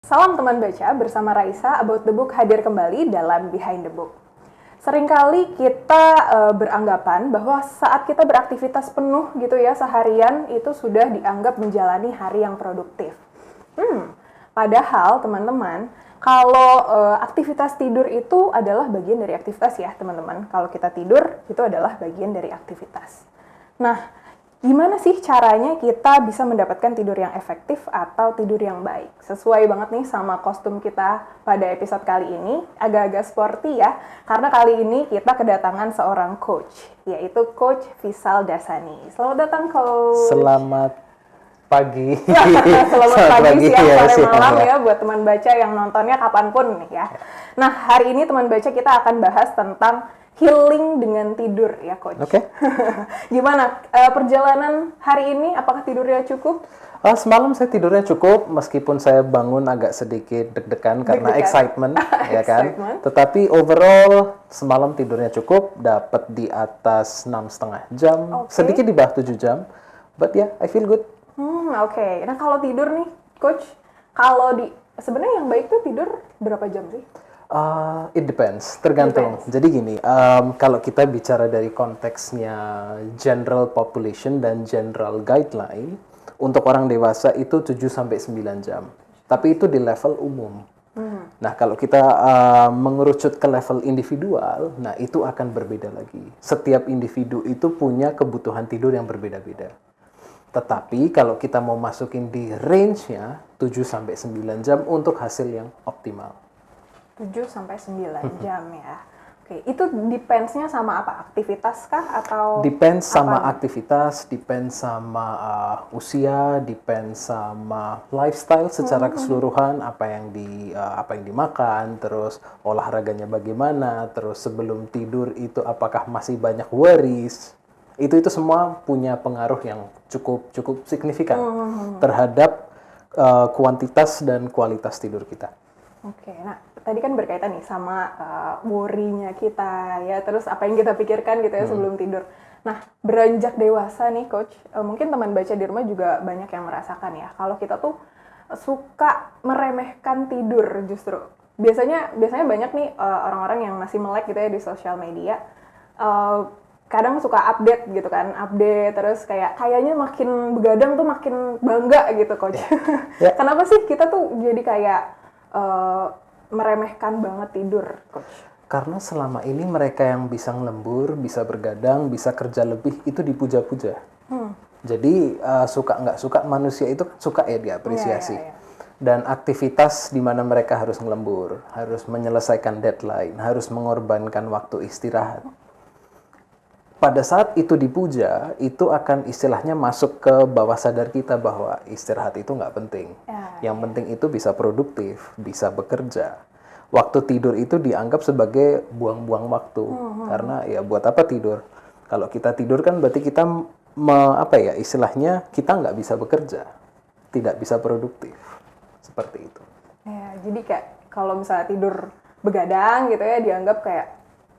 Salam teman baca, bersama Raisa About the Book hadir kembali dalam Behind the Book. Seringkali kita beranggapan bahwa saat kita beraktivitas penuh gitu ya seharian itu sudah dianggap menjalani hari yang produktif. Padahal teman-teman, kalau aktivitas tidur itu adalah bagian dari aktivitas ya teman-teman. Kalau kita tidur itu adalah bagian dari aktivitas. Nah, gimana sih caranya kita bisa mendapatkan tidur yang efektif atau tidur yang baik? Sesuai banget nih sama kostum kita pada episode kali ini, agak-agak sporty ya. Karena kali ini kita kedatangan seorang coach, yaitu Coach Visal Dasani. Selamat datang, Coach. Selamat pagi. Selamat pagi, siang, ya, sore, malam ya buat teman baca yang nontonnya kapanpun nih ya. Nah, hari ini teman baca kita akan bahas tentang healing dengan tidur ya, Coach. Oke. Gimana perjalanan hari ini? Apakah tidurnya cukup? Semalam saya tidurnya cukup, meskipun saya bangun agak sedikit deg-degan karena excitement, ya kan. Tetapi overall semalam tidurnya cukup, dapat di atas 6,5 jam, sedikit di bawah 7 jam. But yeah, I feel good. Oke. Nah, kalau tidur nih, Coach, sebenarnya yang baik tuh tidur berapa jam sih? It depends, tergantung. Jadi gini, kalau kita bicara dari konteksnya general population dan general guideline, untuk orang dewasa itu 7-9 jam. Tapi itu di level umum. Nah, kalau kita mengerucut ke level individual, nah itu akan berbeda lagi. Setiap individu itu punya kebutuhan tidur yang berbeda-beda. Tetapi kalau kita mau masukin di range-nya 7-9 jam untuk hasil yang optimal. 7-9 jam ya. Oke, itu depends-nya sama apa? Aktivitas kah atau Depends sama aktivitas, depends sama usia, depends sama lifestyle secara keseluruhan, apa yang dimakan, terus olahraganya bagaimana, terus sebelum tidur itu apakah masih banyak worries. Itu semua punya pengaruh yang cukup signifikan terhadap kuantitas dan kualitas tidur kita. Oke, nah tadi kan berkaitan nih sama worry-nya kita ya, terus apa yang kita pikirkan gitu ya sebelum tidur. Nah, beranjak dewasa nih, Coach, mungkin teman baca di rumah juga banyak yang merasakan ya, kalau kita tuh suka meremehkan tidur justru. Biasanya banyak nih orang-orang yang masih melek gitu ya di sosial media, kadang suka update gitu kan, terus kayaknya makin begadang tuh makin bangga gitu, Coach. Kenapa sih kita tuh jadi kayak meremehkan banget tidur, Coach? Karena selama ini mereka yang bisa ngelembur, bisa bergadang, bisa kerja lebih, itu dipuja-puja. Jadi suka nggak suka, manusia itu suka ya diapresiasi. Dan aktivitas di mana mereka harus ngelembur, harus menyelesaikan deadline, harus mengorbankan waktu istirahat. Pada saat itu dipuja, itu akan istilahnya masuk ke bawah sadar kita bahwa istirahat itu nggak penting. Yang penting itu bisa produktif, bisa bekerja. Waktu tidur itu dianggap sebagai buang-buang waktu. Karena ya buat apa tidur? Kalau kita tidur kan berarti kita istilahnya kita nggak bisa bekerja, tidak bisa produktif. Seperti itu. Ya, jadi kayak kalau misalnya tidur begadang gitu ya dianggap kayak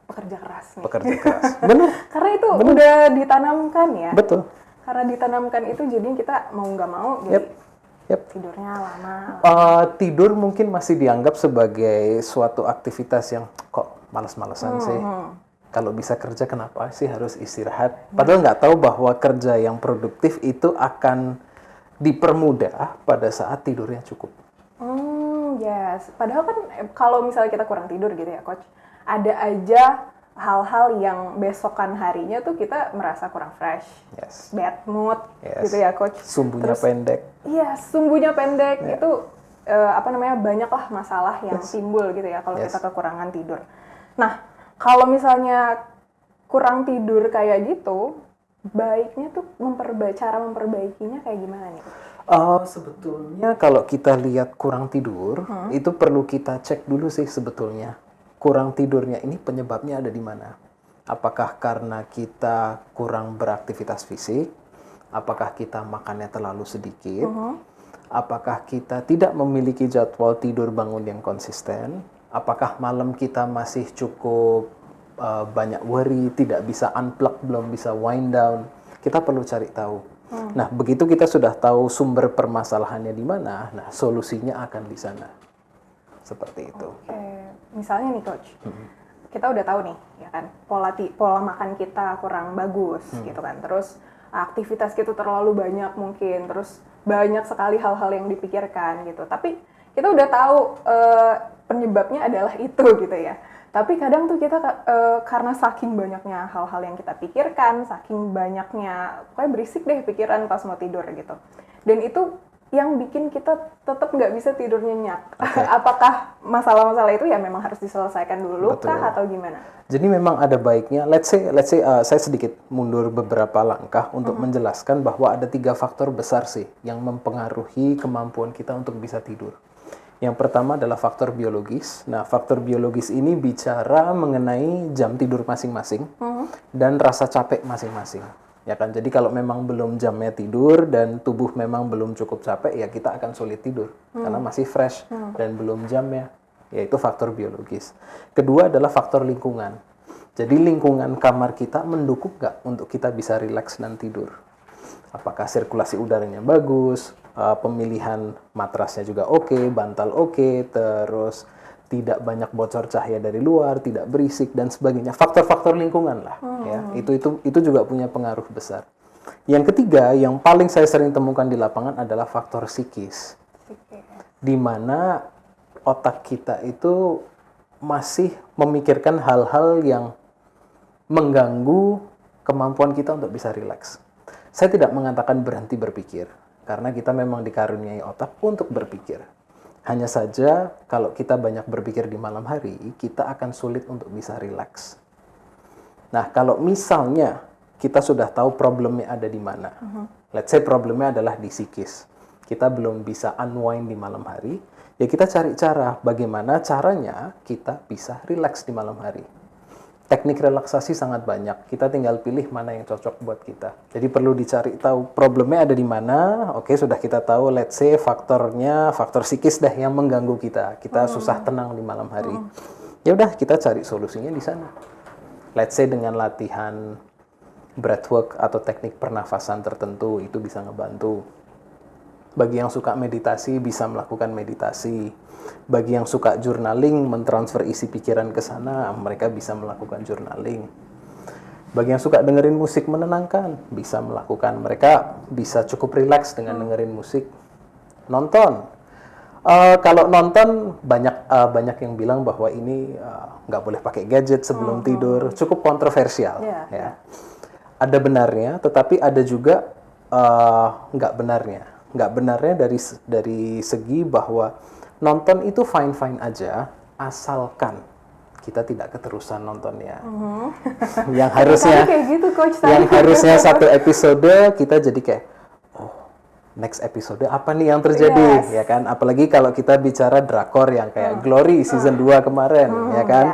pekerja keras nih. Pekerja keras. Benar. Karena itu udah ditanamkan ya. Betul. Karena ditanamkan itu jadi kita mau nggak mau jadi tidurnya lama. Tidur mungkin masih dianggap sebagai suatu aktivitas yang kok malas-malasan sih. Kalau bisa kerja kenapa sih harus istirahat? Padahal nggak tahu bahwa kerja yang produktif itu akan dipermudah pada saat tidurnya cukup. Yes. Padahal kan kalau misalnya kita kurang tidur gitu ya, Coach, ada aja hal-hal yang besokan harinya tuh kita merasa kurang fresh, bad mood, gitu ya, Coach. Sumbunya pendek. Iya, sumbunya pendek itu banyaklah masalah yang timbul gitu ya kalau kita kekurangan tidur. Nah, kalau misalnya kurang tidur kayak gitu, baiknya tuh cara memperbaikinya kayak gimana nih? Sebetulnya kalau kita lihat kurang tidur, itu perlu kita cek dulu sih sebetulnya. Kurang tidurnya ini penyebabnya ada di mana? Apakah karena kita kurang beraktivitas fisik? Apakah kita makannya terlalu sedikit? Apakah kita tidak memiliki jadwal tidur bangun yang konsisten? Apakah malam kita masih cukup banyak worry, tidak bisa unplug, belum bisa wind down? Kita perlu cari tahu. Nah, begitu kita sudah tahu sumber permasalahannya di mana, nah solusinya akan di sana. Seperti itu. Oke, misalnya nih coach, kita udah tahu nih, ya kan, pola makan kita kurang bagus, gitu kan. Terus aktivitas kita terlalu banyak mungkin, terus banyak sekali hal-hal yang dipikirkan gitu. Tapi kita udah tahu penyebabnya adalah itu gitu ya. Tapi kadang tuh kita karena saking banyaknya hal-hal yang kita pikirkan, saking banyaknya, pokoknya berisik deh pikiran pas mau tidur gitu. Dan itu yang bikin kita tetap nggak bisa tidur nyenyak. Okay. Apakah masalah-masalah itu ya memang harus diselesaikan dulu kah atau gimana? Jadi memang ada baiknya, let's say saya sedikit mundur beberapa langkah untuk menjelaskan bahwa ada 3 faktor besar sih yang mempengaruhi kemampuan kita untuk bisa tidur. Yang pertama adalah faktor biologis. Nah, faktor biologis ini bicara mengenai jam tidur masing-masing dan rasa capek masing-masing. Ya kan, jadi kalau memang belum jamnya tidur dan tubuh memang belum cukup capek, ya kita akan sulit tidur karena masih fresh dan belum jamnya, yaitu faktor biologis. Kedua adalah faktor lingkungan. Jadi lingkungan kamar kita mendukung nggak untuk kita bisa rileks dan tidur? Apakah sirkulasi udaranya bagus, pemilihan matrasnya juga oke, bantal oke, terus tidak banyak bocor cahaya dari luar, tidak berisik dan sebagainya. Faktor-faktor lingkungan lah, ya. Itu juga punya pengaruh besar. Yang ketiga, yang paling saya sering temukan di lapangan adalah faktor psikis. Di mana otak kita itu masih memikirkan hal-hal yang mengganggu kemampuan kita untuk bisa rileks. Saya tidak mengatakan berhenti berpikir, karena kita memang dikaruniai otak untuk berpikir. Hanya saja kalau kita banyak berpikir di malam hari, kita akan sulit untuk bisa rileks. Nah, kalau misalnya kita sudah tahu problemnya ada di mana, let's say problemnya adalah di psikis, kita belum bisa unwind di malam hari, ya kita cari cara bagaimana caranya kita bisa rileks di malam hari. Teknik relaksasi sangat banyak, kita tinggal pilih mana yang cocok buat kita. Jadi perlu dicari tahu problemnya ada di mana. Oke, sudah kita tahu, let's say faktor psikis dah yang mengganggu kita. Kita susah tenang di malam hari. Ya udah, kita cari solusinya di sana. Let's say dengan latihan breathwork atau teknik pernafasan tertentu, itu bisa ngebantu. Bagi yang suka meditasi, bisa melakukan meditasi. Bagi yang suka journaling, mentransfer isi pikiran ke sana, mereka bisa melakukan journaling. Bagi yang suka dengerin musik menenangkan, bisa melakukan. Mereka bisa cukup rileks dengan dengerin musik. Nonton. Kalau nonton, banyak yang bilang bahwa ini nggak boleh pakai gadget sebelum tidur. Cukup kontroversial. Ya. Ada benarnya, tetapi ada juga nggak benarnya. Nggak benarnya dari segi bahwa nonton itu fine-fine aja, asalkan kita tidak keterusan nontonnya. Yang harusnya kayak gitu, Coach, yang harusnya satu episode kita jadi kayak, oh, next episode apa nih yang terjadi, ya kan? Apalagi kalau kita bicara drakor yang kayak Glory season 2 kemarin, ya kan?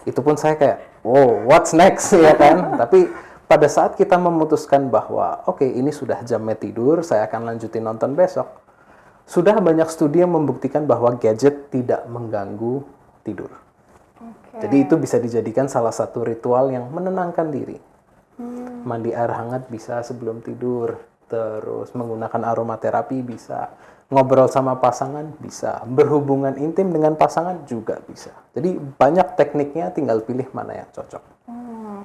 Itu pun saya kayak, wow, what's next, ya kan? Tapi pada saat kita memutuskan bahwa, oke, ini sudah jamnya tidur, saya akan lanjutin nonton besok. Sudah banyak studi yang membuktikan bahwa gadget tidak mengganggu tidur. Jadi itu bisa dijadikan salah satu ritual yang menenangkan diri. Mandi air hangat bisa sebelum tidur, terus menggunakan aromaterapi bisa, ngobrol sama pasangan bisa, berhubungan intim dengan pasangan juga bisa. Jadi banyak tekniknya, tinggal pilih mana yang cocok.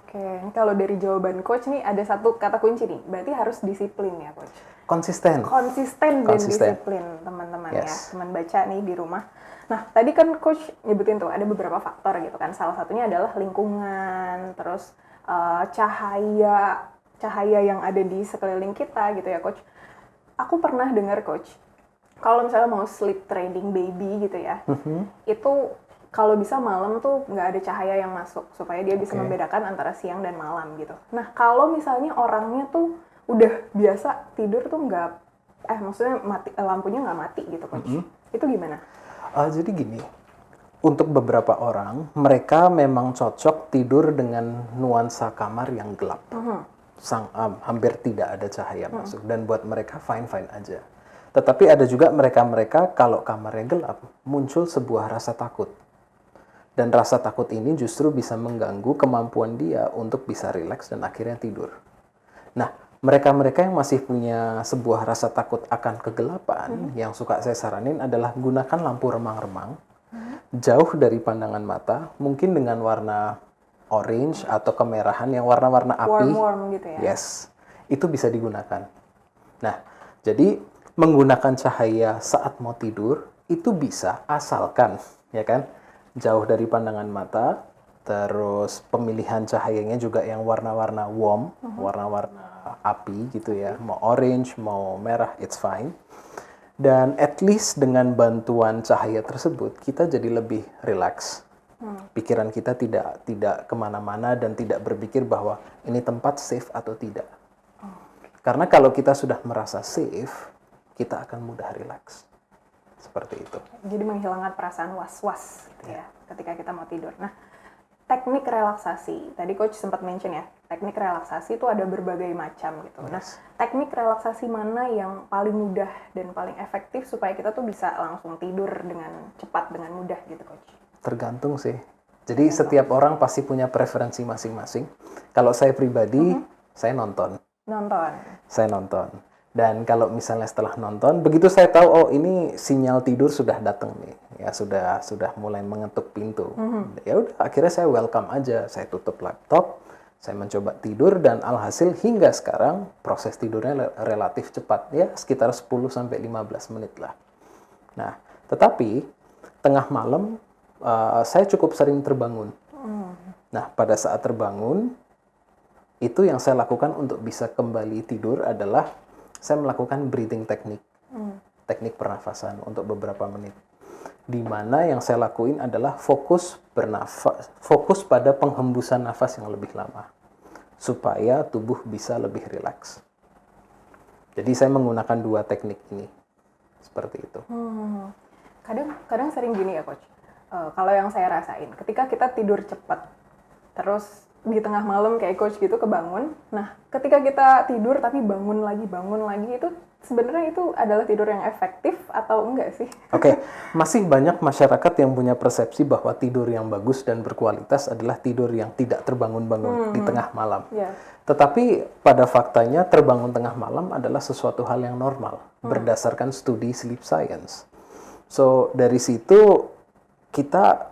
Oke, kalau dari jawaban Coach nih ada satu kata kunci nih, berarti harus disiplin ya, Coach? Konsisten Dan disiplin, teman-teman ya, teman baca nih di rumah. Nah, tadi kan Coach nyebutin tuh ada beberapa faktor gitu kan, salah satunya adalah lingkungan, terus cahaya yang ada di sekeliling kita gitu ya, Coach. Aku pernah dengar, Coach, kalau misalnya mau sleep training baby gitu ya, itu kalau bisa malam tuh nggak ada cahaya yang masuk supaya dia bisa membedakan antara siang dan malam gitu. Nah, kalau misalnya orangnya tuh udah biasa tidur tuh maksudnya lampunya nggak mati gitu, Coach. Itu gimana? Jadi gini, untuk beberapa orang, mereka memang cocok tidur dengan nuansa kamar yang gelap. Hampir tidak ada cahaya masuk. Dan buat mereka fine-fine aja. Tetapi ada juga mereka-mereka kalau kamarnya gelap, muncul sebuah rasa takut. Dan rasa takut ini justru bisa mengganggu kemampuan dia untuk bisa rileks dan akhirnya tidur. Nah, Mereka-mereka yang masih punya sebuah rasa takut akan kegelapan, yang suka saya saranin adalah gunakan lampu remang-remang, jauh dari pandangan mata, mungkin dengan warna orange atau kemerahan yang warna-warna api. Warm gitu ya. Yes, itu bisa digunakan. Nah, jadi menggunakan cahaya saat mau tidur itu bisa asalkan, ya kan, jauh dari pandangan mata, terus pemilihan cahayanya juga yang warna-warna warm, warna-warna api gitu ya, mau orange, mau merah, it's fine. Dan at least dengan bantuan cahaya tersebut, kita jadi lebih relax. Pikiran kita tidak kemana-mana dan tidak berpikir bahwa ini tempat safe atau tidak. Karena kalau kita sudah merasa safe, kita akan mudah relax. Seperti itu. Jadi menghilangkan perasaan was-was gitu ya ketika kita mau tidur. Nah, teknik relaksasi. Tadi coach sempat mention ya, teknik relaksasi itu ada berbagai macam gitu. Nah, teknik relaksasi mana yang paling mudah dan paling efektif supaya kita tuh bisa langsung tidur dengan cepat, dengan mudah gitu coach? Tergantung sih. Jadi setiap orang pasti punya preferensi masing-masing. Kalau saya pribadi, saya nonton. Saya nonton. Dan kalau misalnya setelah nonton, begitu saya tahu, oh ini sinyal tidur sudah datang nih, ya sudah mulai mengetuk pintu. Ya udah, akhirnya saya welcome aja, saya tutup laptop, saya mencoba tidur dan alhasil hingga sekarang proses tidurnya relatif cepat, ya sekitar 10-15 menit lah. Nah, tetapi tengah malam saya cukup sering terbangun. Nah, pada saat terbangun, itu yang saya lakukan untuk bisa kembali tidur adalah saya melakukan breathing teknik, teknik pernafasan untuk beberapa menit. Di mana yang saya lakuin adalah fokus pada penghembusan nafas yang lebih lama, supaya tubuh bisa lebih rileks. Jadi saya menggunakan dua teknik ini, seperti itu. Kadang sering gini ya coach. Kalau yang saya rasain, ketika kita tidur cepat, terus di tengah malam kayak coach gitu kebangun. Nah, ketika kita tidur tapi bangun lagi itu sebenarnya itu adalah tidur yang efektif atau enggak sih? Oke, masih banyak masyarakat yang punya persepsi bahwa tidur yang bagus dan berkualitas adalah tidur yang tidak terbangun-bangun di tengah malam. Tetapi pada faktanya terbangun tengah malam adalah sesuatu hal yang normal berdasarkan studi sleep science. So, dari situ kita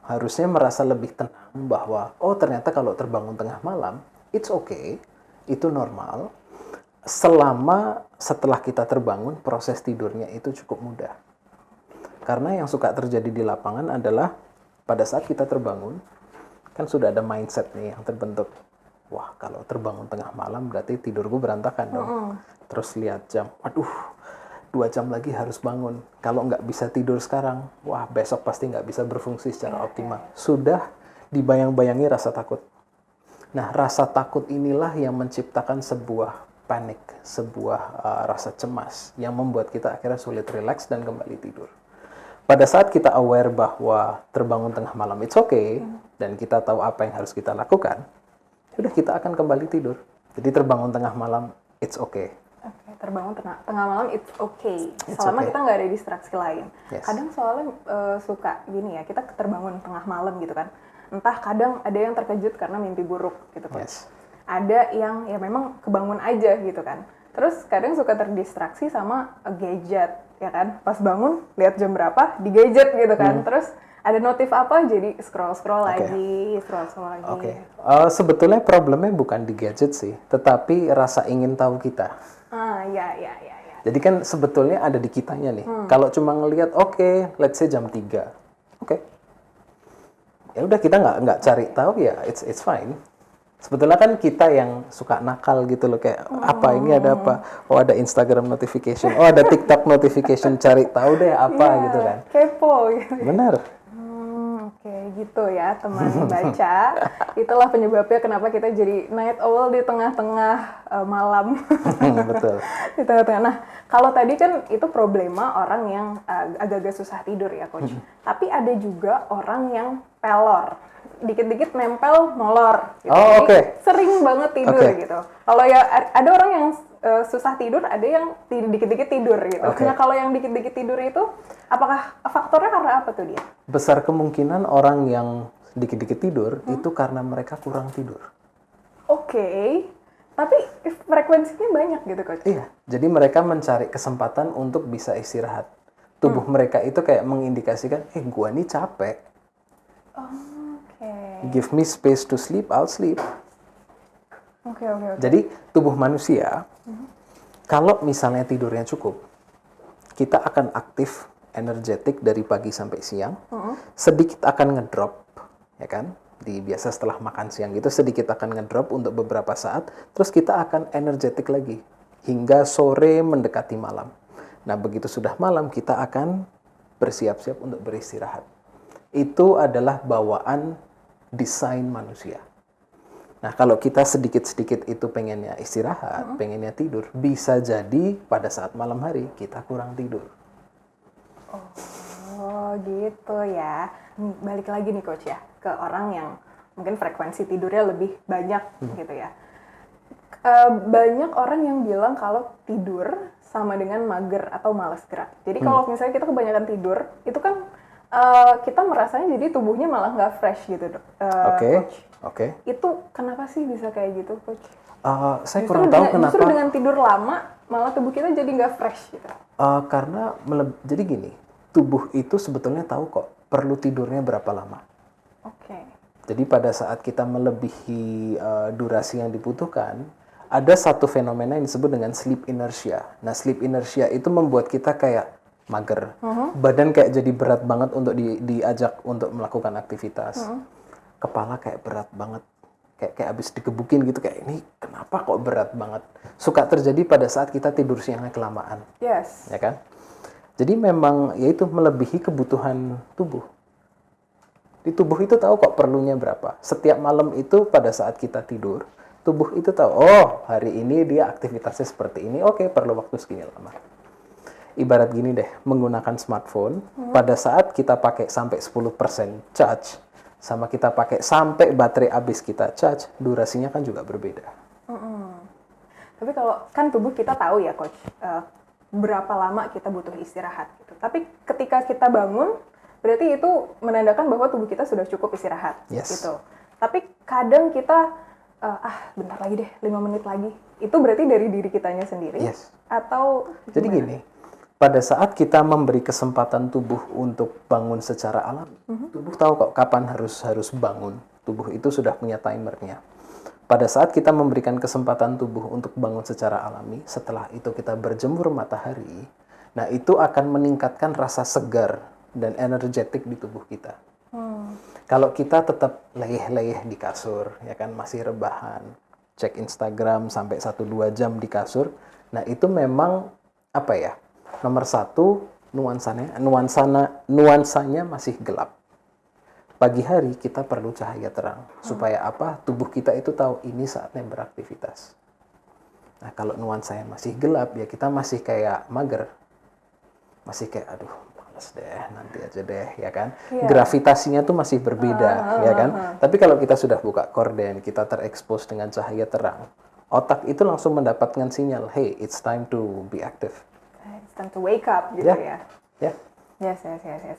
harusnya merasa lebih tenang bahwa, oh ternyata kalau terbangun tengah malam, it's okay, itu normal, selama setelah kita terbangun, proses tidurnya itu cukup mudah. Karena yang suka terjadi di lapangan adalah, pada saat kita terbangun, kan sudah ada mindset nih yang terbentuk, wah kalau terbangun tengah malam berarti tidurku berantakan dong. Terus lihat jam, aduh, 2 jam lagi harus bangun. Kalau nggak bisa tidur sekarang, wah besok pasti nggak bisa berfungsi secara optimal. Sudah dibayang-bayangi rasa takut. Nah, rasa takut inilah yang menciptakan sebuah panik, sebuah rasa cemas yang membuat kita akhirnya sulit rileks dan kembali tidur. Pada saat kita aware bahwa terbangun tengah malam it's okay, dan kita tahu apa yang harus kita lakukan, sudah kita akan kembali tidur. Jadi terbangun tengah malam it's okay. Oke, terbangun tengah malam it's okay. Selama kita nggak ada distraksi lain. Kadang soalnya suka gini ya, kita terbangun tengah malam gitu kan. Entah kadang ada yang terkejut karena mimpi buruk gitu kan. Ada yang ya memang kebangun aja gitu kan. Terus kadang suka terdistraksi sama gadget ya kan. Pas bangun lihat jam berapa di gadget gitu kan. Terus ada notif apa jadi scroll lagi. Sebetulnya problemnya bukan di gadget sih, tetapi rasa ingin tahu kita. Ya. Jadi kan sebetulnya ada di kitanya nih. Kalau cuma ngelihat, oke, let's say jam 3. Oke. Ya udah kita nggak cari tahu ya, it's fine. Sebetulnya kan kita yang suka nakal gitu loh, kayak apa ini ada apa? Oh ada Instagram notification, oh ada TikTok notification, cari tahu deh apa gitu kan. Kepo gitu. Benar. Oke, gitu ya teman baca. Itulah penyebabnya kenapa kita jadi night owl di tengah-tengah malam. Betul. Di tengah-tengah. Nah, kalau tadi kan itu problema orang yang agak-agak susah tidur ya, coach. Tapi ada juga orang yang pelor. Dikit-dikit nempel molor gitu. Jadi sering banget tidur gitu. Kalau ya ada orang yang susah tidur, ada yang dikit-dikit tidur gitu. Nah, kalau yang dikit-dikit tidur itu apakah faktornya karena apa tuh dia? Besar kemungkinan orang yang dikit-dikit tidur itu karena mereka kurang tidur. Oke. Tapi frekuensinya banyak gitu Coach. Iya, jadi mereka mencari kesempatan untuk bisa istirahat. Tubuh mereka itu kayak mengindikasikan, gua nih capek. Oke. Give me space to sleep, I'll sleep. Oke. Jadi tubuh manusia, kalau misalnya tidurnya cukup, kita akan aktif, energetik dari pagi sampai siang. Sedikit akan ngedrop, ya kan? Biasa setelah makan siang gitu sedikit akan ngedrop untuk beberapa saat, terus kita akan energetik lagi hingga sore mendekati malam. Nah, begitu sudah malam kita akan bersiap-siap untuk beristirahat. Itu adalah bawaan desain manusia. Nah, kalau kita sedikit-sedikit itu pengennya istirahat, pengennya tidur, bisa jadi pada saat malam hari kita kurang tidur. Oh gitu ya. Balik lagi nih Coach ya, ke orang yang mungkin frekuensi tidurnya lebih banyak gitu ya. Banyak orang yang bilang kalau tidur sama dengan mager atau malas gerak. Jadi kalau misalnya kita kebanyakan tidur, itu kan kita merasanya jadi tubuhnya malah nggak fresh gitu Coach. Oke. Itu kenapa sih bisa kayak gitu Coach? Saya kurang tahu kenapa. Justru dengan tidur lama, malah tubuh kita jadi nggak fresh gitu. Karena jadi gini, tubuh itu sebetulnya tahu kok perlu tidurnya berapa lama. Oke. Jadi pada saat kita melebihi durasi yang dibutuhkan, ada satu fenomena yang disebut dengan sleep inertia. Nah, sleep inertia itu membuat kita kayak mager. Badan kayak jadi berat banget untuk diajak untuk melakukan aktivitas. Kepala kayak berat banget. Kayak abis digebukin gitu, kayak ini kenapa kok berat banget. Suka terjadi pada saat kita tidur siangnya kelamaan. Yes. Ya kan? Jadi memang yaitu melebihi kebutuhan tubuh. Di tubuh itu tahu kok perlunya berapa. Setiap malam itu pada saat kita tidur, tubuh itu tahu, oh hari ini dia aktivitasnya seperti ini, oke perlu waktu segini lama. Ibarat gini deh, menggunakan smartphone, pada saat kita pakai sampai 10% charge, sama kita pakai sampai baterai habis kita charge, durasinya kan juga berbeda. Tapi kalau kan tubuh kita tahu ya Coach, berapa lama kita butuh istirahat gitu. Tapi ketika kita bangun, berarti itu menandakan bahwa tubuh kita sudah cukup istirahat gitu. Tapi kadang kita bentar lagi deh, 5 menit lagi. Itu berarti dari diri kitanya sendiri? Yes. Atau jadi gini, pada saat kita memberi kesempatan tubuh untuk bangun secara alami, tubuh tahu kok kapan harus bangun. Tubuh itu sudah punya timernya. Pada saat kita memberikan kesempatan tubuh untuk bangun secara alami, setelah itu kita berjemur matahari, nah itu akan meningkatkan rasa segar dan energetik di tubuh kita. Kalau kita tetap leyeh-leyeh di kasur, ya kan masih rebahan, cek Instagram sampai 1-2 jam di kasur, nah itu memang apa ya? Nomor satu, nuansanya masih gelap. Pagi hari kita perlu cahaya terang. Supaya apa? Tubuh kita itu tahu ini saatnya beraktivitas. Nah, kalau nuansanya masih gelap, ya kita masih kayak mager. Masih kayak, aduh, males deh, nanti aja deh, ya kan? Yeah. Gravitasinya tuh masih berbeda, ya kan? Tapi kalau kita sudah buka korden, kita terekspos dengan cahaya terang, otak itu langsung mendapatkan sinyal, hey, it's time to be active. It's time to wake up, gitu ya? Ya. Yes.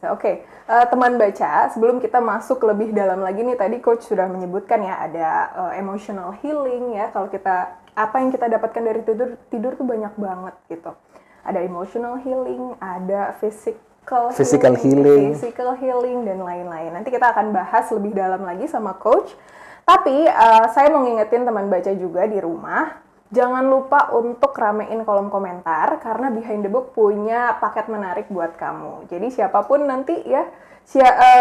Oke. Teman baca, sebelum kita masuk lebih dalam lagi nih, tadi Coach sudah menyebutkan ya, ada emotional healing ya, kalau kita, apa yang kita dapatkan dari tidur tuh banyak banget gitu. Ada emotional healing, ada physical healing, dan lain-lain. Nanti kita akan bahas lebih dalam lagi sama Coach. Tapi, saya mau ngingetin teman baca juga di rumah, jangan lupa untuk ramein kolom komentar, karena Behind the Book punya paket menarik buat kamu. Jadi siapapun nanti ya,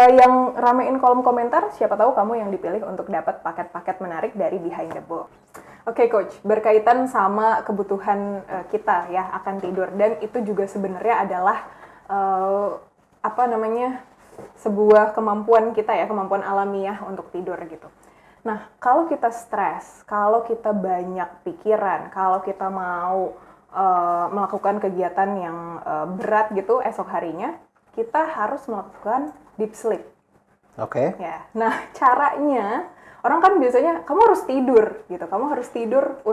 yang ramein kolom komentar, siapa tahu kamu yang dipilih untuk dapat paket-paket menarik dari Behind the Book. Oke Coach, berkaitan sama kebutuhan kita ya akan tidur, dan itu juga sebenarnya adalah sebuah kemampuan kita ya, kemampuan alamiah untuk tidur gitu. Nah, kalau kita stres, kalau kita banyak pikiran, kalau kita mau melakukan kegiatan yang berat gitu esok harinya, kita harus melakukan deep sleep. Oke. Ya. Nah, caranya, orang kan biasanya, kamu harus tidur gitu. Kamu harus tidur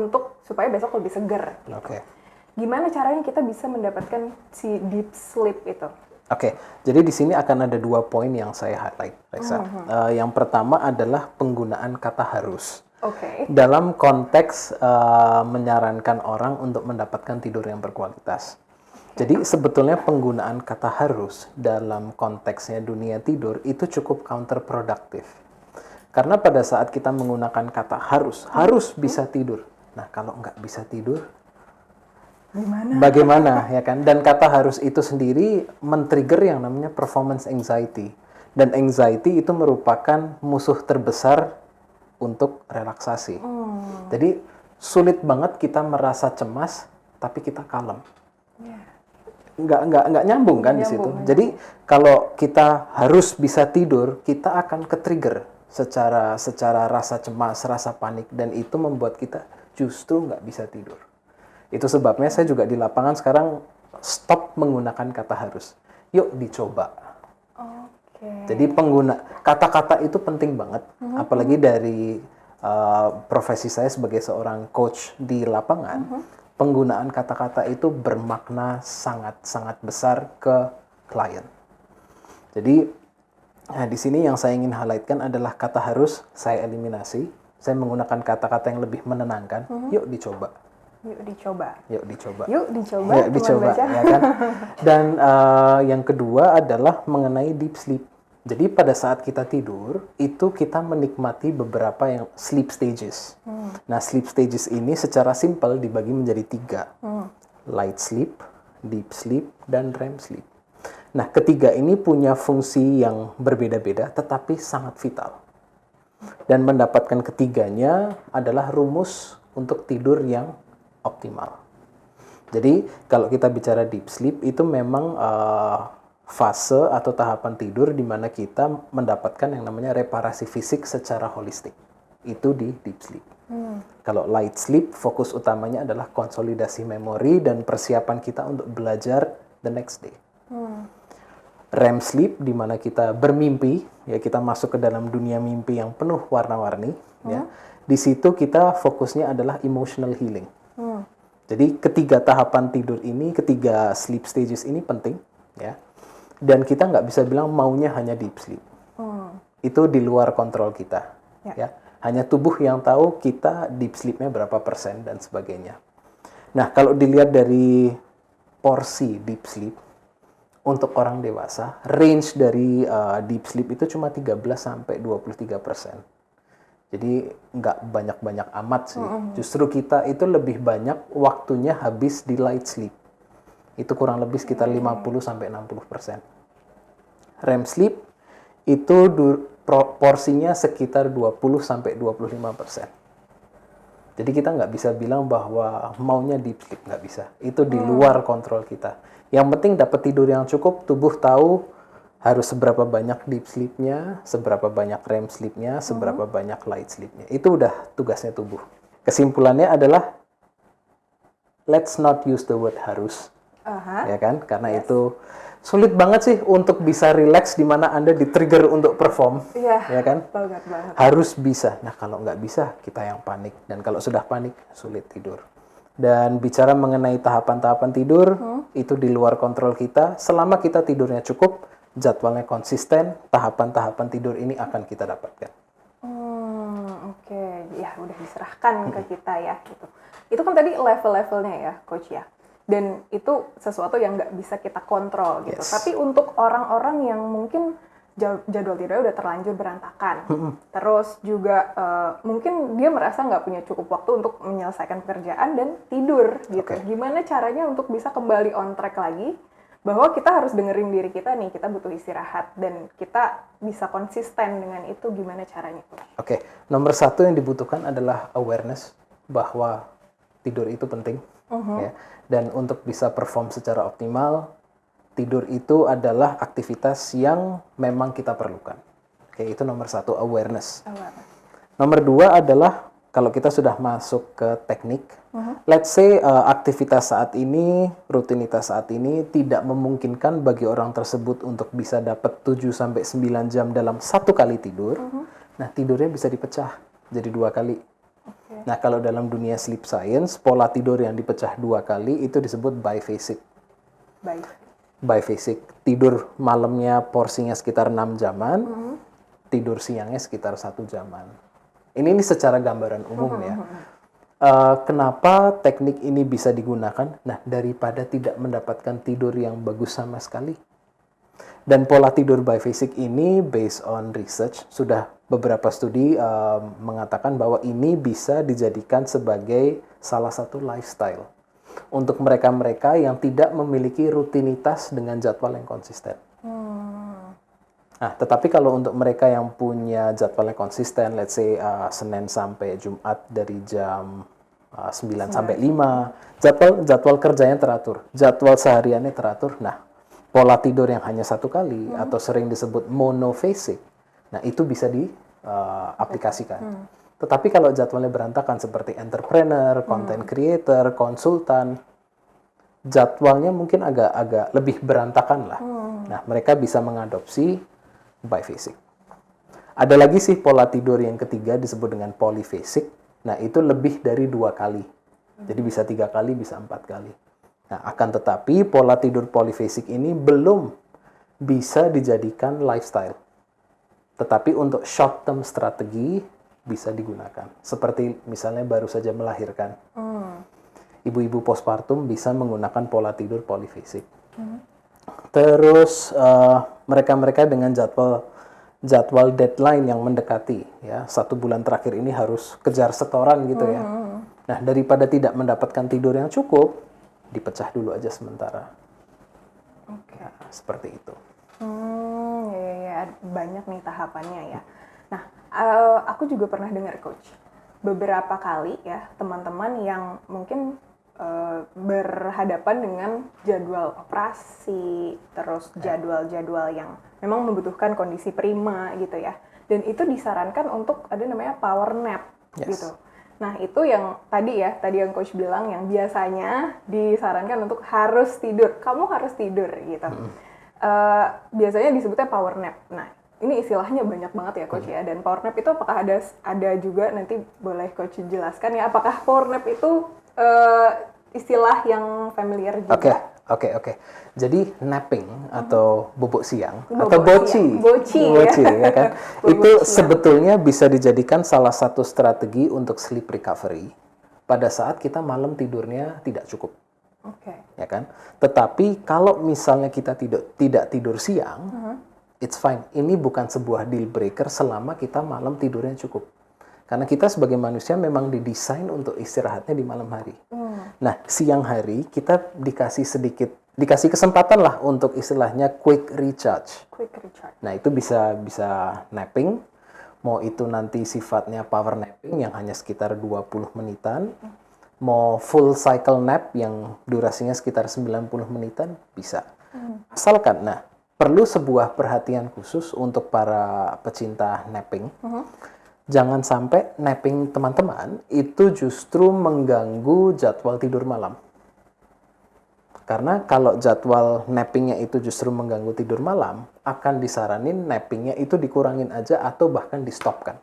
supaya besok lebih segar. Gitu. Oke. Gimana caranya kita bisa mendapatkan si deep sleep itu? Oke, jadi di sini akan ada 2 poin yang saya highlight, Reza. Yang pertama adalah penggunaan kata harus. Oke. dalam konteks menyarankan orang untuk mendapatkan tidur yang berkualitas. Jadi sebetulnya penggunaan kata harus dalam konteksnya dunia tidur itu cukup counterproductive. Karena pada saat kita menggunakan kata harus bisa tidur. Nah, kalau nggak bisa tidur, bagaimana ya kan? Dan kata harus itu sendiri men-trigger yang namanya performance anxiety. Dan anxiety itu merupakan musuh terbesar untuk relaksasi. Jadi sulit banget kita merasa cemas tapi kita kalem. Nggak nyambung kan di situ. Jadi kalau kita harus bisa tidur, kita akan ke-trigger secara rasa cemas, rasa panik, dan itu membuat kita justru nggak bisa tidur. Itu sebabnya saya juga di lapangan sekarang stop menggunakan kata harus. Yuk dicoba. Jadi kata-kata itu penting banget, apalagi dari profesi saya sebagai seorang coach di lapangan. Penggunaan kata-kata itu bermakna sangat-sangat besar ke klien. Jadi di sini yang saya ingin highlightkan adalah kata harus saya eliminasi. Saya menggunakan kata-kata yang lebih menenangkan. Yuk dicoba. Yuk dicoba. Yuk dicoba. Yuk dicoba. Yuk dicoba, ya kan? Dan yang kedua adalah mengenai deep sleep. Jadi pada saat kita tidur, itu kita menikmati beberapa yang sleep stages. Nah, sleep stages ini secara simpel dibagi menjadi 3. Light sleep, deep sleep, dan REM sleep. Nah, ketiga ini punya fungsi yang berbeda-beda, tetapi sangat vital. Dan mendapatkan ketiganya adalah rumus untuk tidur yang optimal. Jadi, kalau kita bicara deep sleep, itu memang fase atau tahapan tidur di mana kita mendapatkan yang namanya reparasi fisik secara holistik. Itu di deep sleep. Kalau light sleep, fokus utamanya adalah konsolidasi memori dan persiapan kita untuk belajar the next day. REM sleep, di mana kita bermimpi, ya kita masuk ke dalam dunia mimpi yang penuh warna-warni. Ya. Di situ kita fokusnya adalah emotional healing. Jadi ketiga tahapan tidur ini, ketiga sleep stages ini penting. Ya. Dan kita nggak bisa bilang maunya hanya deep sleep. Itu di luar kontrol kita. Ya. Hanya tubuh yang tahu kita deep sleep-nya berapa persen dan sebagainya. Nah, kalau dilihat dari porsi deep sleep, untuk orang dewasa, range dari deep sleep itu cuma 13-23%. Jadi nggak banyak-banyak amat sih. Justru kita itu lebih banyak waktunya habis di light sleep. Itu kurang lebih sekitar 50-60%. REM sleep itu porsinya sekitar 20-25%. Jadi kita nggak bisa bilang bahwa maunya deep sleep, nggak bisa. Itu di luar kontrol kita. Yang penting dapat tidur yang cukup, tubuh tahu harus seberapa banyak deep sleep-nya, seberapa banyak REM sleep-nya, seberapa banyak light sleep-nya. Itu udah tugasnya tubuh. Kesimpulannya adalah let's not use the word harus. Ya kan? Karena itu sulit banget sih untuk bisa relax di mana Anda di-trigger untuk perform. Ya kan? Banget. Harus bisa. Nah, kalau nggak bisa, kita yang panik. Dan kalau sudah panik, sulit tidur. Dan bicara mengenai tahapan-tahapan tidur, itu di luar kontrol kita. Selama kita tidurnya cukup, jadwalnya konsisten, tahapan-tahapan tidur ini akan kita dapatkan. Oke. Ya, udah diserahkan ke kita ya. Gitu. Itu kan tadi level-levelnya ya, Coach ya. Dan itu sesuatu yang nggak bisa kita kontrol gitu. Tapi untuk orang-orang yang mungkin jadwal tidurnya udah terlanjur berantakan, terus juga mungkin dia merasa nggak punya cukup waktu untuk menyelesaikan pekerjaan dan tidur gitu. Gimana caranya untuk bisa kembali on track lagi? Bahwa kita harus dengerin diri kita nih, kita butuh istirahat dan kita bisa konsisten dengan itu. Gimana caranya? Nomor 1 yang dibutuhkan adalah awareness bahwa tidur itu penting. Ya. Dan untuk bisa perform secara optimal, tidur itu adalah aktivitas yang memang kita perlukan. Itu nomor 1, awareness. Nomor 2 adalah kalau kita sudah masuk ke teknik, let's say aktivitas saat ini, rutinitas saat ini tidak memungkinkan bagi orang tersebut untuk bisa dapat 7-9 jam dalam satu kali tidur. Nah, tidurnya bisa dipecah jadi 2 kali. Nah, kalau dalam dunia sleep science, pola tidur yang dipecah 2 kali itu disebut biphasic. Biphasic. Tidur malamnya porsinya sekitar 6 jaman, tidur siangnya sekitar 1 jaman. Ini secara gambaran umum ya. Kenapa teknik ini bisa digunakan? Nah, daripada tidak mendapatkan tidur yang bagus sama sekali. Dan pola tidur biphasic ini based on research, sudah beberapa studi mengatakan bahwa ini bisa dijadikan sebagai salah satu lifestyle untuk mereka-mereka yang tidak memiliki rutinitas dengan jadwal yang konsisten. Nah, tetapi kalau untuk mereka yang punya jadwalnya konsisten, let's say Senin sampai Jumat dari jam 9 sampai 5, jadwal kerjanya teratur, jadwal sehariannya teratur. Nah, pola tidur yang hanya satu kali atau sering disebut monophasic, nah itu bisa diaplikasikan. Tetapi kalau jadwalnya berantakan seperti entrepreneur, content creator, konsultan, jadwalnya mungkin agak lebih berantakan lah. Nah, mereka bisa mengadopsi biphasic. Ada lagi sih pola tidur yang ketiga disebut dengan polyphasic. Nah, itu lebih dari 2 kali. Jadi bisa 3 kali, bisa 4 kali. Nah, akan tetapi pola tidur polyphasic ini belum bisa dijadikan lifestyle. Tetapi untuk short term strategi bisa digunakan. Seperti misalnya baru saja melahirkan. Ibu-ibu postpartum bisa menggunakan pola tidur polyphasic. Terus mereka-mereka dengan jadwal deadline yang mendekati, ya 1 bulan terakhir ini harus kejar setoran gitu ya. Nah, daripada tidak mendapatkan tidur yang cukup, dipecah dulu aja sementara. Nah, seperti itu. Ya, banyak nih tahapannya ya. Nah, aku juga pernah dengar coach, beberapa kali ya teman-teman yang mungkin berhadapan dengan jadwal operasi, terus jadwal-jadwal yang memang membutuhkan kondisi prima gitu ya. Dan itu disarankan untuk ada namanya power nap gitu. Nah, itu yang tadi yang coach bilang yang biasanya disarankan untuk harus tidur. Kamu harus tidur gitu. Biasanya disebutnya power nap. Nah, ini istilahnya banyak banget ya coach ya. Dan power nap itu apakah ada juga, nanti boleh coach jelaskan ya, apakah power nap itu istilah yang familiar juga? Oke. Jadi napping atau bobok siang atau boci ya kan? Itu sebetulnya bisa dijadikan salah satu strategi untuk sleep recovery pada saat kita malam tidurnya tidak cukup. Ya kan? Tetapi kalau misalnya kita tidak tidur siang, it's fine. Ini bukan sebuah deal breaker selama kita malam tidurnya cukup. Karena kita sebagai manusia memang didesain untuk istirahatnya di malam hari. Nah, siang hari kita dikasih kesempatan lah untuk istilahnya quick recharge. Nah, itu bisa napping. Mau itu nanti sifatnya power napping yang hanya sekitar 20 menitan. Mau full cycle nap yang durasinya sekitar 90 menitan, bisa. Asalkan, nah, perlu sebuah perhatian khusus untuk para pecinta napping. Jangan sampai napping teman-teman itu justru mengganggu jadwal tidur malam. Karena kalau jadwal nappingnya itu justru mengganggu tidur malam, akan disaranin nappingnya itu dikurangin aja atau bahkan di-stopkan.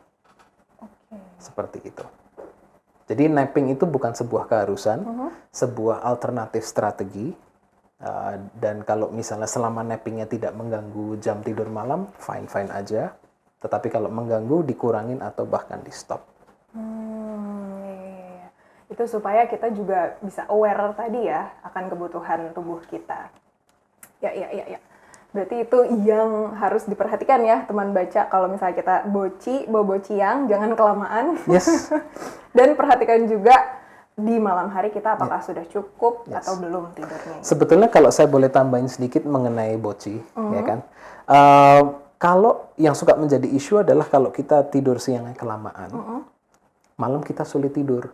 Seperti itu. Jadi napping itu bukan sebuah keharusan, sebuah alternatif strategi. Dan kalau misalnya selama nappingnya tidak mengganggu jam tidur malam, fine-fine aja. Tetapi kalau mengganggu, dikurangin atau bahkan di-stop. Itu supaya kita juga bisa aware tadi ya akan kebutuhan tubuh kita. Ya. Berarti itu yang harus diperhatikan ya teman baca, kalau misalnya kita bobo siang, jangan kelamaan. Yes. Dan perhatikan juga di malam hari kita apakah sudah cukup atau belum tidurnya. Sebetulnya kalau saya boleh tambahin sedikit mengenai boci, ya kan. Kalau yang suka menjadi isu adalah kalau kita tidur siangnya kelamaan, malam kita sulit tidur.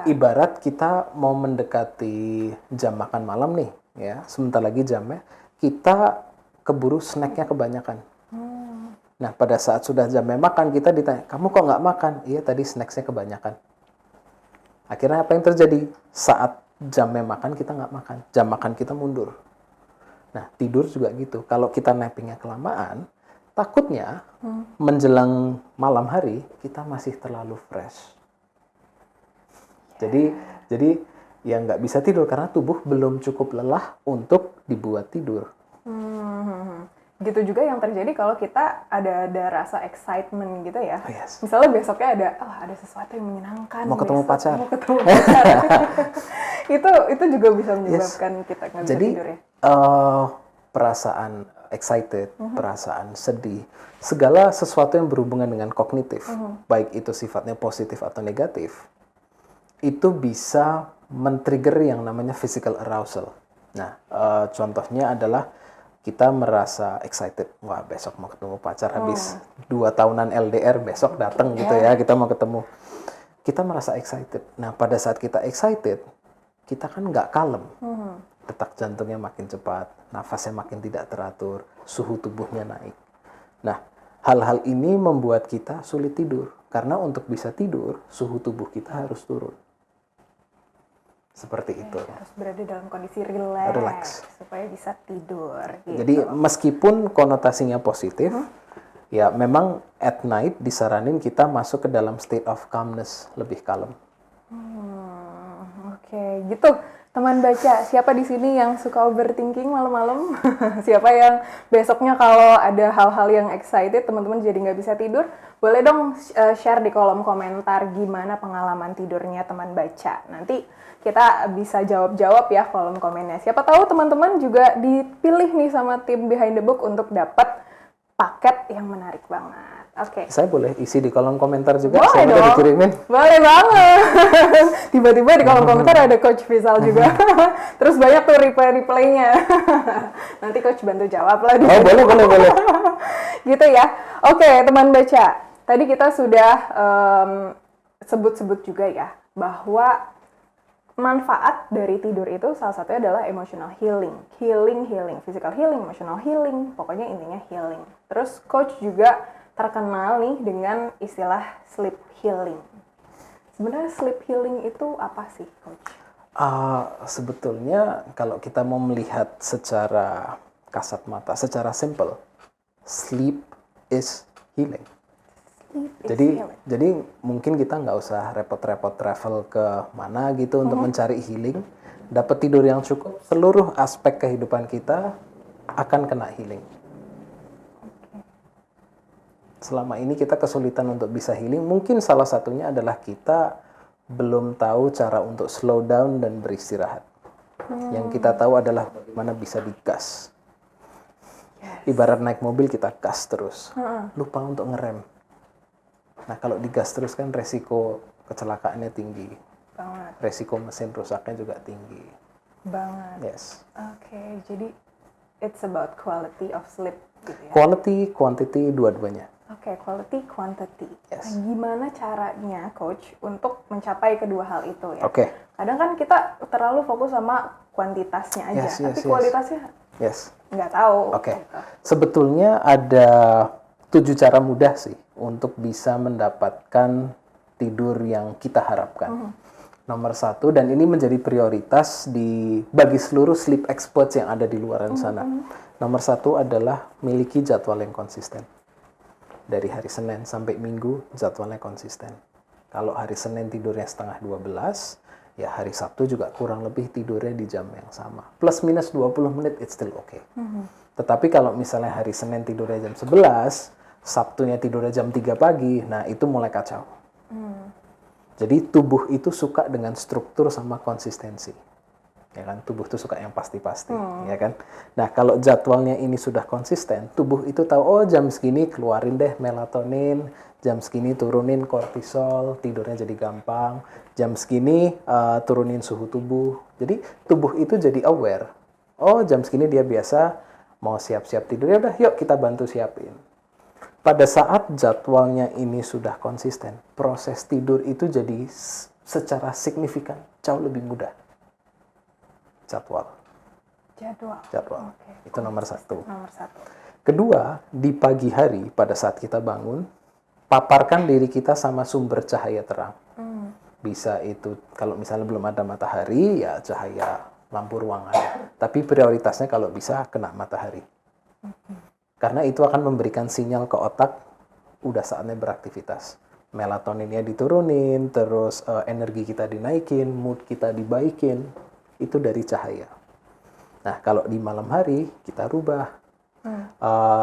Ibarat kita mau mendekati jam makan malam nih, ya, sebentar lagi jamnya, kita keburu snacknya kebanyakan. Nah, pada saat sudah jamnya makan, kita ditanya, kamu kok nggak makan? Iya, tadi snacksnya kebanyakan. Akhirnya apa yang terjadi? Saat jamnya makan, kita nggak makan. Jam makan kita mundur. Nah, tidur juga gitu. Kalau kita nappingnya kelamaan, takutnya menjelang malam hari kita masih terlalu fresh. Jadi ya nggak bisa tidur karena tubuh belum cukup lelah untuk dibuat tidur. gitu juga yang terjadi kalau kita ada rasa excitement gitu ya. Oh, yes. Misalnya besoknya ada sesuatu yang menyenangkan. Mau ketemu besok, pacar. Mau ketemu pacar. itu juga bisa menyebabkan kita nggak bisa Jadi tidur ya. perasaan excited, perasaan sedih, segala sesuatu yang berhubungan dengan kognitif, baik itu sifatnya positif atau negatif, itu bisa men-trigger yang namanya physical arousal. Nah, contohnya adalah kita merasa excited, wah besok mau ketemu pacar habis 2 tahunan LDR, besok datang gitu ya, kita mau ketemu. Kita merasa excited. Nah, pada saat kita excited, kita kan nggak kalem. Detak jantungnya makin cepat, nafasnya makin tidak teratur, suhu tubuhnya naik. Nah, hal-hal ini membuat kita sulit tidur. Karena untuk bisa tidur, suhu tubuh kita harus turun. Seperti itu. Harus berada dalam kondisi relax supaya bisa tidur. Gitu. Jadi meskipun konotasinya positif, ya memang at night disaranin kita masuk ke dalam state of calmness, lebih kalem. Oke, gitu. Teman baca, siapa di sini yang suka overthinking malam-malam? Siapa yang besoknya kalau ada hal-hal yang excited, teman-teman jadi nggak bisa tidur? Boleh dong share di kolom komentar gimana pengalaman tidurnya teman baca. Nanti kita bisa jawab-jawab ya kolom komennya. Siapa tahu teman-teman juga dipilih nih sama tim Behind the Book untuk dapat paket yang menarik banget. Oke. Saya boleh isi di kolom komentar juga? Boleh Saya udah dong. dikirimin. Boleh banget. Tiba-tiba di kolom komentar ada Coach Faisal juga. Terus banyak tuh reply-reply-nya. Nanti Coach bantu jawab lah. Oh, boleh. Gitu ya. Oke, teman baca. Tadi kita sudah sebut-sebut juga ya bahwa manfaat dari tidur itu salah satunya adalah emotional healing, physical healing, emotional healing, pokoknya intinya healing. Terus Coach juga terkenal nih dengan istilah sleep healing. Sebenarnya sleep healing itu apa sih, Coach? Sebetulnya kalau kita mau melihat secara kasat mata, secara simple, sleep is healing. Jadi mungkin kita nggak usah repot-repot travel ke mana gitu untuk mencari healing. Dapat tidur yang cukup, seluruh aspek kehidupan kita akan kena healing. Selama ini kita kesulitan untuk bisa healing, mungkin salah satunya adalah kita belum tahu cara untuk slow down dan beristirahat. Yang kita tahu adalah bagaimana bisa digas. Ibarat naik mobil kita gas terus, lupa untuk ngerem. Nah kalau digas terus kan resiko kecelakaannya tinggi. Banget. Resiko mesin rusaknya juga tinggi. Banget. Yes. Oke, jadi it's about quality of sleep gitu ya. Quality, quantity, dua-duanya. Oke, quality, quantity. Yes. Nah, gimana caranya, Coach, untuk mencapai kedua hal itu ya? Oke. Kadang kan kita terlalu fokus sama kuantitasnya aja, tapi Yes. kualitasnya Yes. nggak tahu. Oke. Gitu. Sebetulnya ada 7 cara mudah sih untuk bisa mendapatkan tidur yang kita harapkan. Nomor 1, dan ini menjadi prioritas bagi seluruh sleep experts yang ada di luar sana. Nomor 1 adalah miliki jadwal yang konsisten. Dari hari Senin sampai Minggu jadwalnya konsisten. Kalau hari Senin tidurnya setengah 12, ya hari Sabtu juga kurang lebih tidurnya di jam yang sama. Plus minus 20 menit, it's still okay. Tetapi kalau misalnya hari Senin tidurnya jam 11, Sabtunya tidurnya jam 3 pagi, nah itu mulai kacau. Jadi tubuh itu suka dengan struktur sama konsistensi. Ya kan, tubuh itu suka yang pasti-pasti, ya kan. Nah, kalau jadwalnya ini sudah konsisten, tubuh itu tahu, oh jam segini keluarin deh melatonin, jam segini turunin kortisol, tidurnya jadi gampang, jam segini turunin suhu tubuh. Jadi tubuh itu jadi aware. Oh, jam segini dia biasa mau siap-siap tidur, ya udah yuk kita bantu siapin. Pada saat jadwalnya ini sudah konsisten, proses tidur itu jadi secara signifikan jauh lebih mudah. Jadwal. Okay. Itu nomor 1. Kedua, di pagi hari pada saat kita bangun, paparkan diri kita sama sumber cahaya terang. Bisa itu kalau misalnya belum ada matahari, ya cahaya lampu ruangan. Tapi prioritasnya kalau bisa kena matahari. Karena itu akan memberikan sinyal ke otak, udah saatnya beraktivitas. Melatoninnya diturunin, terus energi kita dinaikin, mood kita dibaikin. Itu dari cahaya. Nah, kalau di malam hari, kita rubah.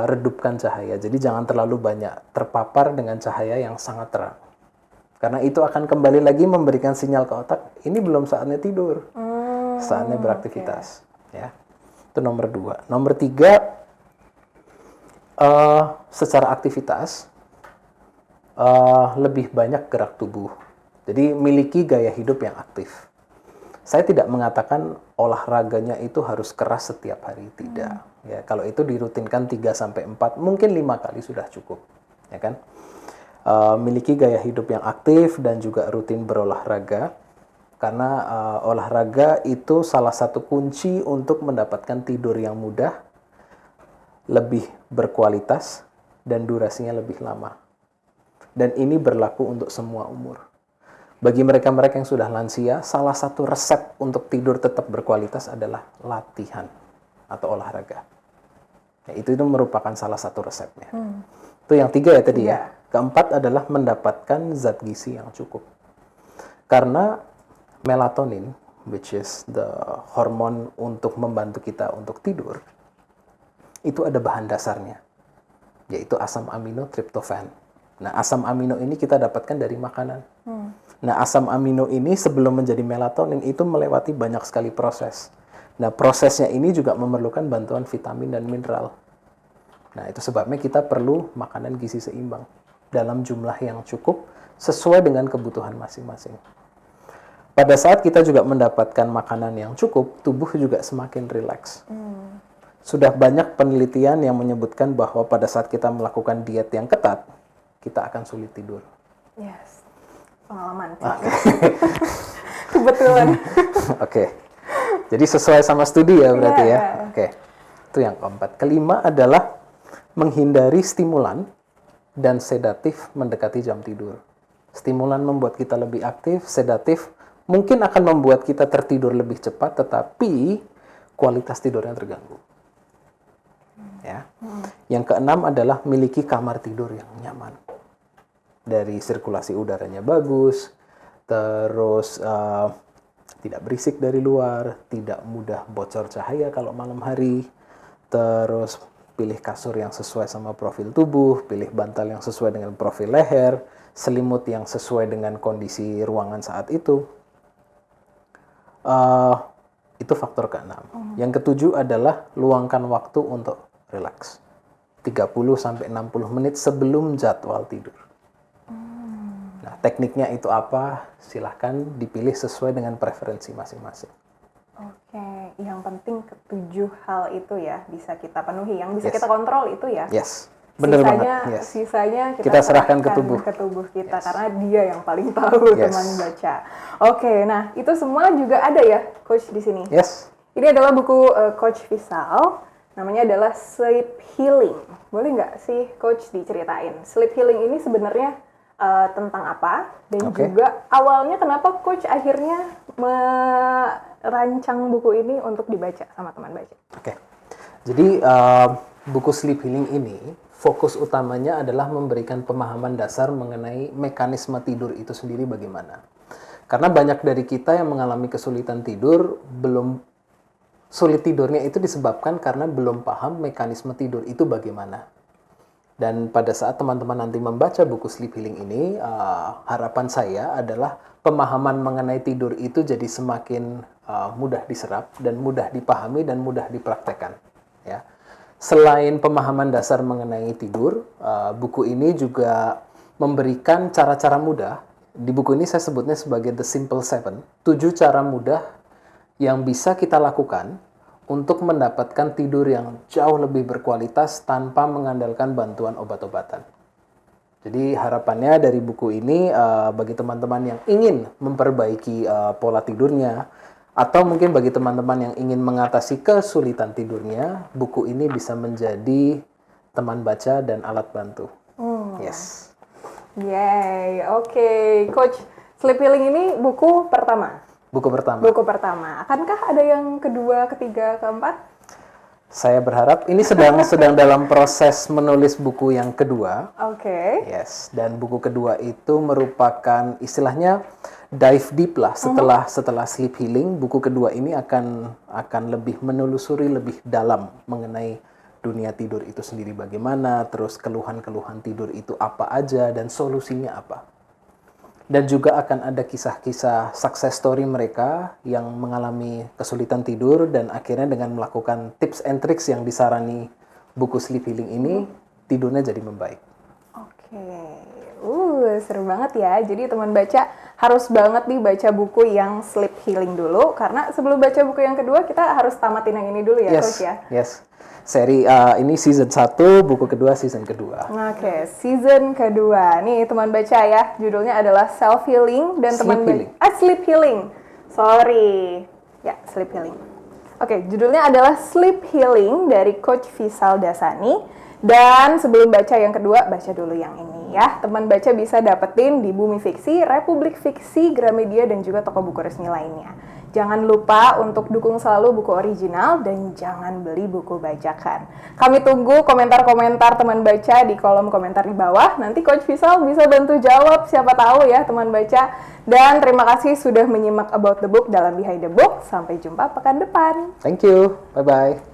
redupkan cahaya. Jadi jangan terlalu banyak terpapar dengan cahaya yang sangat terang. Karena itu akan kembali lagi memberikan sinyal ke otak, ini belum saatnya tidur, saatnya beraktivitas. Ya, itu nomor 2. Nomor 3, secara aktivitas lebih banyak gerak tubuh. Jadi miliki gaya hidup yang aktif. Saya tidak mengatakan olahraganya itu harus keras setiap hari, tidak. Ya, kalau itu dirutinkan 3-4, mungkin 5 kali sudah cukup, ya kan? Miliki gaya hidup yang aktif dan juga rutin berolahraga, karena olahraga itu salah satu kunci untuk mendapatkan tidur yang mudah, lebih berkualitas, dan durasinya lebih lama. Dan ini berlaku untuk semua umur. Bagi mereka-mereka yang sudah lansia, salah satu resep untuk tidur tetap berkualitas adalah latihan atau olahraga. Ya, itu merupakan salah satu resepnya. Itu yang 3 ya tadi ya. Keempat adalah mendapatkan zat gizi yang cukup. Karena melatonin, which is the hormon untuk membantu kita untuk tidur, itu ada bahan dasarnya, yaitu asam amino tryptophan. Nah, asam amino ini kita dapatkan dari makanan. Nah, asam amino ini sebelum menjadi melatonin itu melewati banyak sekali proses. Nah, prosesnya ini juga memerlukan bantuan vitamin dan mineral. Nah, itu sebabnya kita perlu makanan gizi seimbang dalam jumlah yang cukup sesuai dengan kebutuhan masing-masing. Pada saat kita juga mendapatkan makanan yang cukup, tubuh juga semakin rileks. Sudah banyak penelitian yang menyebutkan bahwa pada saat kita melakukan diet yang ketat, kita akan sulit tidur. Yes, pengalaman. Kebetulan. Oke. Jadi sesuai sama studi ya berarti ya. Oke. Itu yang keempat. Kelima adalah menghindari stimulan dan sedatif mendekati jam tidur. Stimulan membuat kita lebih aktif, sedatif mungkin akan membuat kita tertidur lebih cepat, tetapi kualitas tidurnya terganggu. Ya. Yang keenam adalah miliki kamar tidur yang nyaman. Dari sirkulasi udaranya bagus, terus tidak berisik dari luar, tidak mudah bocor cahaya kalau malam hari, terus pilih kasur yang sesuai sama profil tubuh, pilih bantal yang sesuai dengan profil leher, selimut yang sesuai dengan kondisi ruangan saat itu. Itu faktor ke-6. Yang ke-7 adalah luangkan waktu untuk rileks. 30-60 menit sebelum jadwal tidur. Nah, tekniknya itu apa? Silahkan dipilih sesuai dengan preferensi masing-masing. Oke, yang penting ke-7 hal itu ya bisa kita penuhi, yang bisa kita kontrol itu ya. Yes, benar banget. Yes. Sisanya kita serahkan ke tubuh. Kita karena dia yang paling tahu teman baca. Oke, nah itu semua juga ada ya, Coach di sini. Yes. Ini adalah buku Coach Visal, namanya adalah Sleep Healing. Boleh nggak sih Coach diceritain Sleep Healing ini sebenarnya tentang apa, dan juga awalnya kenapa Coach akhirnya merancang buku ini untuk dibaca sama teman baca? Oke. Jadi buku Sleep Healing ini fokus utamanya adalah memberikan pemahaman dasar mengenai mekanisme tidur itu sendiri bagaimana. Karena banyak dari kita yang mengalami kesulitan tidur, sulit tidurnya itu disebabkan karena belum paham mekanisme tidur itu bagaimana. Dan pada saat teman-teman nanti membaca buku Sleep Healing ini, harapan saya adalah pemahaman mengenai tidur itu jadi semakin mudah diserap dan mudah dipahami dan mudah dipraktekkan. Ya. Selain pemahaman dasar mengenai tidur, buku ini juga memberikan cara-cara mudah. Di buku ini saya sebutnya sebagai The Simple Seven, 7 cara mudah yang bisa kita lakukan untuk mendapatkan tidur yang jauh lebih berkualitas tanpa mengandalkan bantuan obat-obatan. Jadi harapannya dari buku ini bagi teman-teman yang ingin memperbaiki pola tidurnya, atau mungkin bagi teman-teman yang ingin mengatasi kesulitan tidurnya, buku ini bisa menjadi teman baca dan alat bantu. Yes. Yay, oke. Coach, Sleep Healing ini buku pertama? Buku pertama. Buku pertama. Akankah ada yang kedua, ketiga, keempat? Saya berharap ini sedang dalam proses menulis buku yang kedua. Oke. Yes, dan buku kedua itu merupakan istilahnya dive deep lah setelah Sleep Healing. Buku kedua ini akan lebih menelusuri lebih dalam mengenai dunia tidur itu sendiri bagaimana, terus keluhan-keluhan tidur itu apa aja, dan solusinya apa. Dan juga akan ada kisah-kisah success story mereka yang mengalami kesulitan tidur dan akhirnya dengan melakukan tips and tricks yang disarani buku Sleep Healing ini, tidurnya jadi membaik. Oke, seru banget ya. Jadi teman baca harus banget nih baca buku yang Sleep Healing dulu, karena sebelum baca buku yang kedua kita harus tamatin yang ini dulu ya, Coach ya. Yes. Seri ini season 1, buku kedua season kedua. Oke, season kedua. Nih teman baca ya, judulnya adalah Self Healing dan Sleep Healing. Sorry. Ya, Sleep Healing. Oke, judulnya adalah Sleep Healing dari Coach Visal Dasani. Dan sebelum baca yang kedua, baca dulu yang ini ya. Teman baca bisa dapetin di Bumi Fiksi, Republik Fiksi, Gramedia, dan juga toko buku resmi lainnya. Jangan lupa untuk dukung selalu buku original dan jangan beli buku bajakan. Kami tunggu komentar-komentar teman baca di kolom komentar di bawah. Nanti Coach Visal bisa bantu jawab, siapa tahu ya teman baca. Dan terima kasih sudah menyimak About the Book dalam Behind the Book. Sampai jumpa pekan depan. Thank you. Bye-bye.